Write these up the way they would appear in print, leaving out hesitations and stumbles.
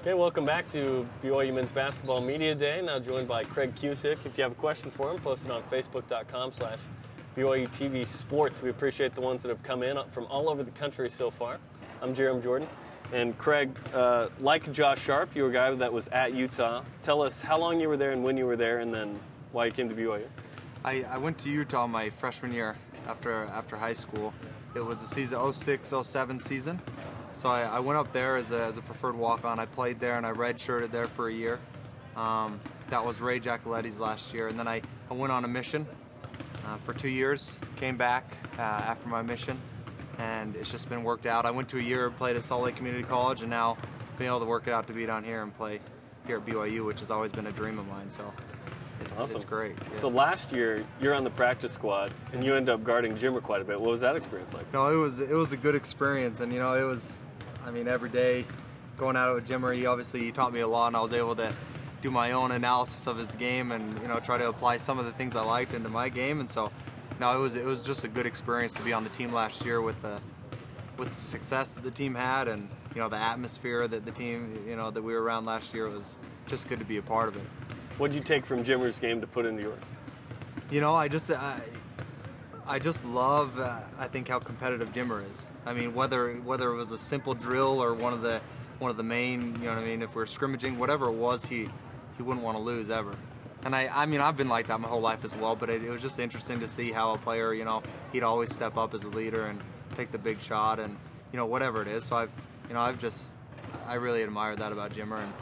Okay, welcome back to BYU Men's Basketball Media Day. Now joined by Craig Cusick. If you have a question for him, post it on Facebook.com/BYUtv Sports. We appreciate the ones that have come in from all over the country so far. I'm Jarom Jordan. And Craig, like Josh Sharp, you were a guy that was at Utah. Tell us how long you were there and when you were there, and then why you came to BYU. I went to Utah my freshman year after high school. It was the season 06-07 season. So I went up there as a preferred walk-on. I played there and I redshirted there for a year. That was Ray Giacoletti's last year. And then I went on a mission for 2 years, came back after my mission, and it's just been worked out. I went to a year, played at Salt Lake Community College, and now being able to work it out to be down here and play here at BYU, which has always been a dream of mine. So it's great. Yeah. So last year, you're on the practice squad, and you ended up guarding Jimmer quite a bit. What was that experience like? No, it was a good experience, and every day going at it with Jimmer, he taught me a lot, and I was able to do my own analysis of his game and try to apply some of the things I liked into my game. And so, no, it was just a good experience to be on the team last year with the success that the team had, and the atmosphere that the team that we were around last year. It was just good to be a part of it. What did you take from Jimmer's game to put into yours? I just love, I think, how competitive Jimmer is. I mean, whether it was a simple drill or one of the main, if we're scrimmaging, whatever it was, he wouldn't want to lose ever. And I've been like that my whole life as well, but it was just interesting to see how a player, he'd always step up as a leader and take the big shot and, whatever it is. So I really admire that about Jimmer, and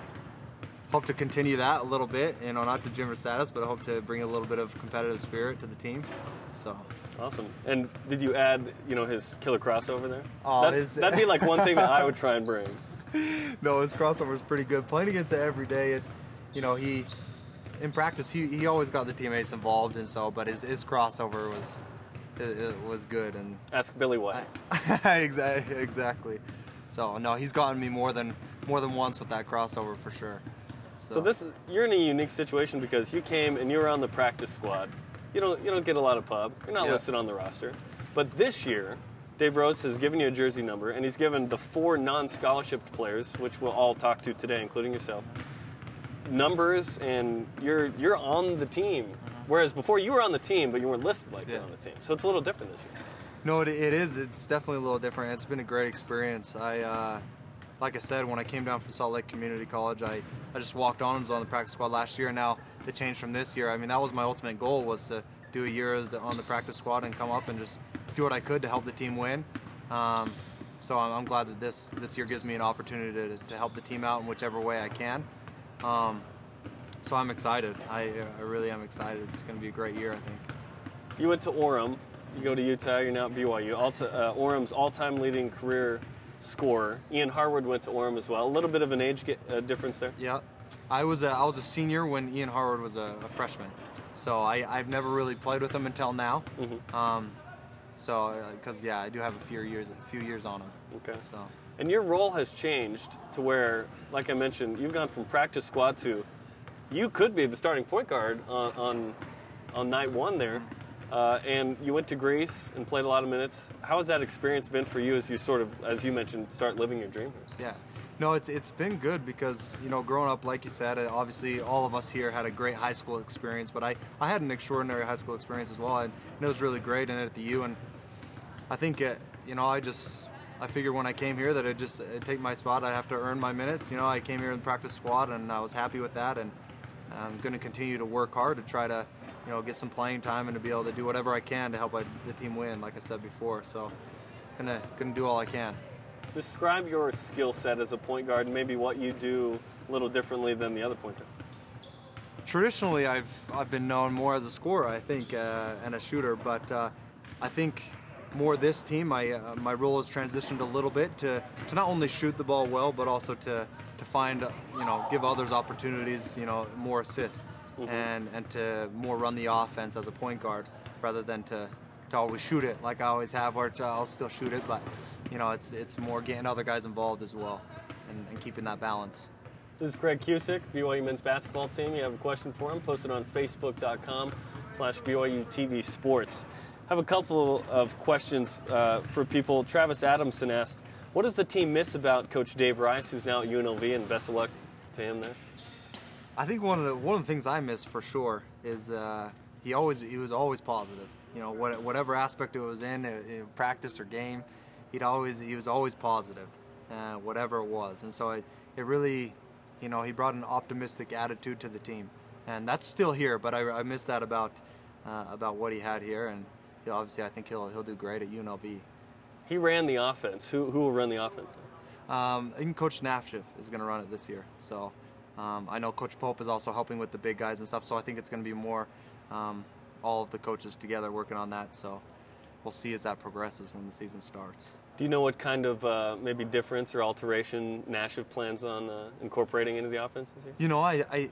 hope to continue that a little bit, not to Jimmer's status, but I hope to bring a little bit of competitive spirit to the team. So awesome. And did you add, his killer crossover there? Oh, that'd be like one thing that I would try and bring. No, his crossover is pretty good. Playing against it every day, he in practice he always got the teammates involved, and so, but his crossover was good. And ask Billy White. Exactly. So no, he's gotten me more than once with that crossover for sure. So you're in a unique situation because you came and you were on the practice squad. You don't get a lot of pub. You're not listed on the roster. But this year, Dave Rose has given you a jersey number, and he's given the 4 non-scholarship players, which we'll all talk to today, including yourself, numbers, and you're on the team. Whereas before you were on the team, but you weren't listed you're on the team. So it's a little different this year. No, it is. It's definitely a little different. It's been a great experience. Like I said, when I came down from Salt Lake Community College, I just walked on and was on the practice squad last year. And now the change from this year, that was my ultimate goal, was to do a year on the practice squad and come up and just do what I could to help the team win. So I'm glad that this year gives me an opportunity to help the team out in whichever way I can. So I'm excited. I really am excited. It's going to be a great year, I think. You went to Orem. You go to Utah. You're now at BYU. Orem's all-time leading career scorer. Ian Harwood went to Orem as well. A little bit of an age difference there. Yeah, I was a senior when Ian Harwood was a freshman, so I've never really played with him until now. Mm-hmm. Because I do have a few years on him. Okay. So. And your role has changed to where, like I mentioned, you've gone from practice squad to you could be the starting point guard on night one there. And you went to Greece and played a lot of minutes. How has that experience been for you as you as you mentioned, start living your dream here? Yeah. No, it's been good because, growing up, like you said, obviously all of us here had a great high school experience, but I had an extraordinary high school experience as well, and it was really great in it at the U. And I think, I figured when I came here that I'd take my spot. I'd have to earn my minutes. I came here in the practice squad, and I was happy with that, and I'm going to continue to work hard to try to get some playing time and to be able to do whatever I can to help the team win, like I said before. So, gonna do all I can. Describe your skill set as a point guard and maybe what you do a little differently than the other point guard. Traditionally, I've been known more as a scorer, I think, and a shooter. But I think more this team, my role has transitioned a little bit to not only shoot the ball well, but also to find, give others opportunities, more assists. Mm-hmm. and to more run the offense as a point guard rather than to always shoot it like I always have, or I'll still shoot it, but it's more getting other guys involved as well and keeping that balance. This is Craig Cusick, BYU men's basketball team. You have a question for him, post it on Facebook.com/BYUtv Sports. I have a couple of questions for people. Travis Adamson asked, What does the team miss about Coach Dave Rice, who's now at UNLV, and best of luck to him there? I think one of the things I miss for sure is he was always positive. You know, whatever aspect it was in practice or game, he was always positive, whatever it was. And so it really, you know, he brought an optimistic attitude to the team, and that's still here. But I miss that about what he had here, and obviously I think he'll do great at UNLV. He ran the offense. Who will run the offense? I think Coach Nafshiv is going to run it this year. So I know Coach Pope is also helping with the big guys and stuff. So I think it's going to be more all of the coaches together working on that. So we'll see as that progresses when the season starts. Do you know what kind of maybe difference or alteration Nashville plans on incorporating into the offense this year? You know, I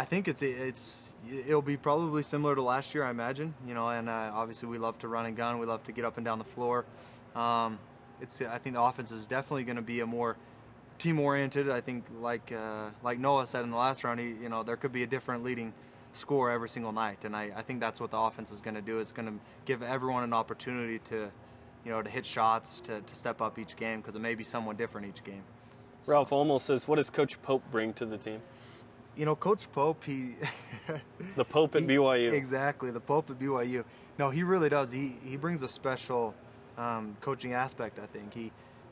think it'll be probably similar to last year, I imagine. You know, and obviously we love to run and gun. We love to get up and down the floor. I think the offense is definitely going to be a more team-oriented. I think like Noah said in the last round, there could be a different leading score every single night, and I think that's what the offense is going to do. It's going to give everyone an opportunity to hit shots, to step up each game, because it may be somewhat different each game. So. Ralph almost says, what does Coach Pope bring to the team? You know, Coach Pope, the Pope at BYU. Exactly, the Pope at BYU. No, he really does. He brings a special coaching aspect, I think.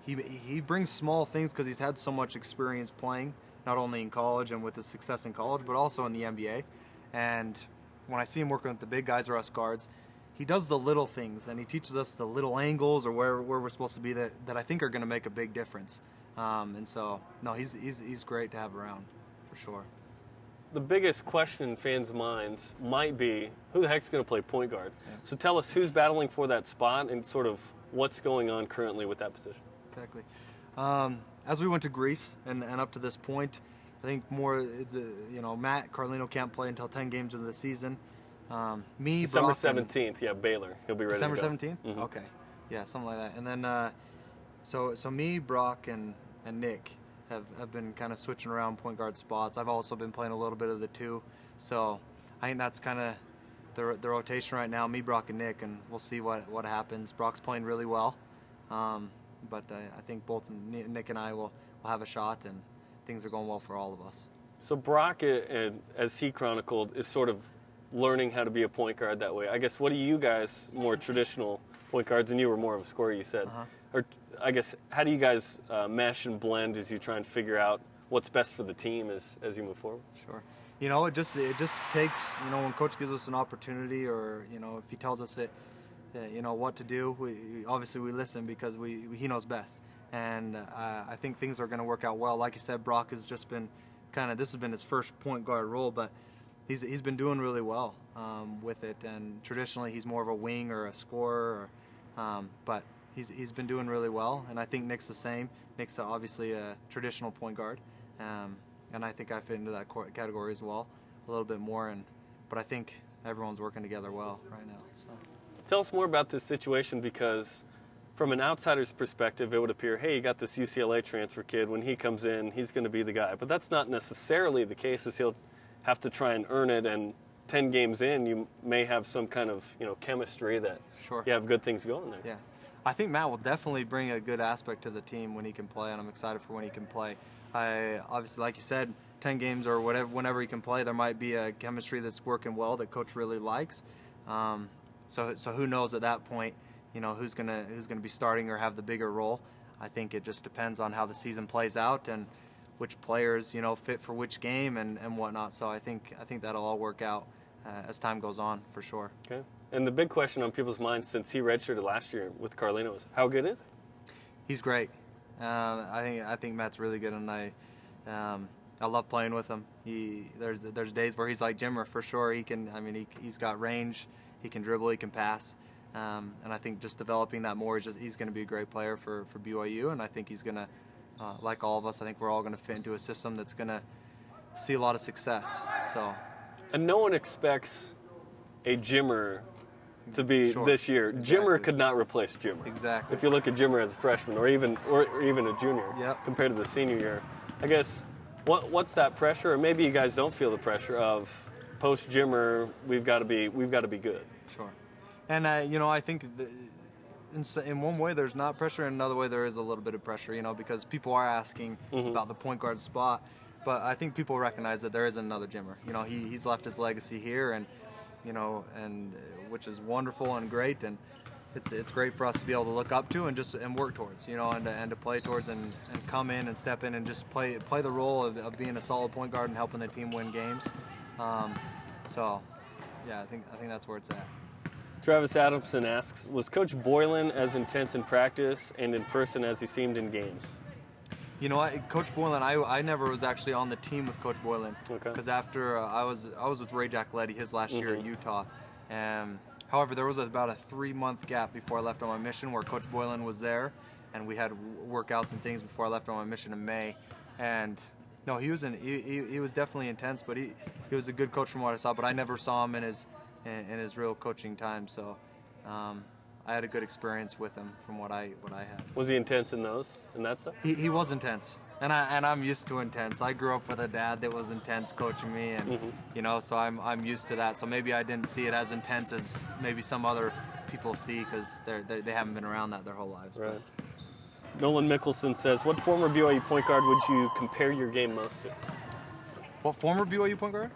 He brings small things because he's had so much experience playing, not only in college and with his success in college, but also in the NBA. And when I see him working with the big guys or us guards, he does the little things, and he teaches us the little angles or where we're supposed to be that I think are going to make a big difference. And so, no, he's great to have around, for sure. The biggest question in fans' minds might be, who the heck's going to play point guard? Yeah. So tell us who's battling for that spot and sort of what's going on currently with that position. Exactly. As we went to Greece and up to this point, I think more, Matt Carlino can't play until 10 games into the season. December 17th, Baylor. He'll be ready December to go. 17th? Mm-hmm. Okay. Yeah, something like that. And then, so me, Brock, and Nick have been kind of switching around point guard spots. I've also been playing a little bit of the two. So I think that's kind of the rotation right now, me, Brock, and Nick, and we'll see what happens. Brock's playing really well. But I think both Nick and I will have a shot, and things are going well for all of us. So Brock, as he chronicled, is sort of learning how to be a point guard that way. I guess, what do you guys, more traditional point guards, and you were more of a scorer, you said, or I guess, how do you guys mesh and blend as you try and figure out what's best for the team as you move forward? Sure. It just takes, when Coach gives us an opportunity, or, if he tells us what to do, we listen because he knows best. And I think things are going to work out well. Like you said, Brock has just been this has been his first point guard role, but he's been doing really well with it. And traditionally, he's more of a wing or a scorer, but he's been doing really well. And I think Nick's the same. Nick's obviously a traditional point guard, and I think I fit into that category as well a little bit more. But I think everyone's working together well right now. So. Tell us more about this situation, because from an outsider's perspective, it would appear, hey, you got this UCLA transfer kid. When he comes in, he's going to be the guy. But that's not necessarily the case, as he'll have to try and earn it. And 10 games in, you may have some kind of chemistry that you have good things going there. Yeah. I think Matt will definitely bring a good aspect to the team when he can play, and I'm excited for when he can play. Obviously, like you said, 10 games or whenever he can play, there might be a chemistry that's working well that Coach really likes. So who knows at that point, who's gonna be starting or have the bigger role. I think it just depends on how the season plays out and which players fit for which game and whatnot. So I think that'll all work out as time goes on, for sure. Okay. And the big question on people's minds since he redshirted last year with Carlino is, how good is he? He's great. I think Matt's really good, and I love playing with him. There's days where he's like Jimmer, for sure. He's got range. He can dribble, he can pass, and I think just developing that more, he's going to be a great player for BYU, and I think he's going to, like all of us, I think we're all going to fit into a system that's going to see a lot of success. So, and no one expects a Jimmer to be this year. Exactly. Jimmer could not replace Jimmer. Exactly. If you look at Jimmer as a freshman or even a junior, compared to the senior year, I guess what's that pressure? Or maybe you guys don't feel the pressure of post Jimmer, we've got to be good. Sure. And I think in one way there's not pressure, in another way there is a little bit of pressure, because people are asking about the point guard spot. But I think people recognize that there is another Jimmer. He's left his legacy here, and which is wonderful and great, and it's great for us to be able to look up to and work towards, and to play towards and come in and step in and just play the role of being a solid point guard and helping the team win games. So, yeah, I think that's where it's at. Travis Adamson asks, was Coach Boylan as intense in practice and in person as he seemed in games? Coach Boylan, I never was actually on the team with Coach Boylan. Okay. Because after I was with Ray Giacoletti his last year at Utah. However, there was about a 3-month gap before I left on my mission where Coach Boylan was there, and we had workouts and things before I left on my mission in May. And no, he was definitely intense, but he was a good coach from what I saw. But I never saw him in his real coaching time, so I had a good experience with him from what I had. Was he intense in that stuff? He was intense, and I'm used to intense. I grew up with a dad that was intense coaching me, and so I'm used to that. So maybe I didn't see it as intense as maybe some other people see because they haven't been around that their whole lives. Right. Nolan Mickelson says, what former BYU point guard would you compare your game most to? What former BYU point guard?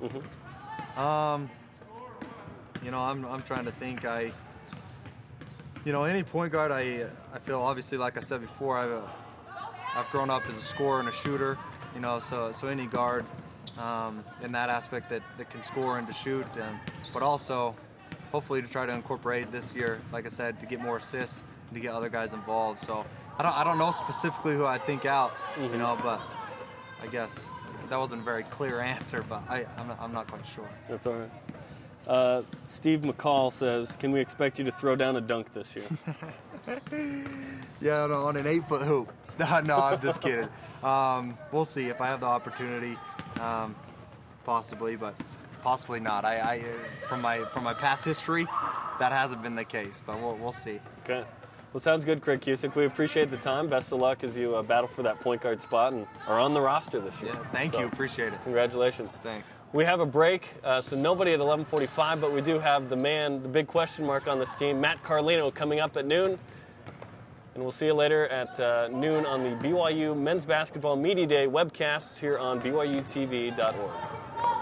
I'm trying to think. Any point guard, I feel obviously, like I said before, I've grown up as a scorer and a shooter, so any guard in that aspect that can score and to shoot, but also hopefully to try to incorporate this year, like I said, to get more assists and to get other guys involved. So I don't know specifically who I'd think out, but I guess that wasn't a very clear answer, but I'm not quite sure. That's all right. Steve McCall says, can we expect you to throw down a dunk this year? Yeah, on an 8-foot hoop. No, I'm just kidding. We'll see if I have the opportunity, possibly, but possibly not. I from my past history, that hasn't been the case, but we'll see. Okay. Well, sounds good, Craig Cusick. We appreciate the time. Best of luck as you battle for that point guard spot and are on the roster this year. Yeah, thank you. Appreciate it. Congratulations. Thanks. We have a break, so nobody at 11:45, but we do have the big question mark on this team, Matt Carlino, coming up at noon. And we'll see you later at noon on the BYU Men's Basketball Media Day webcasts here on BYUtv.org.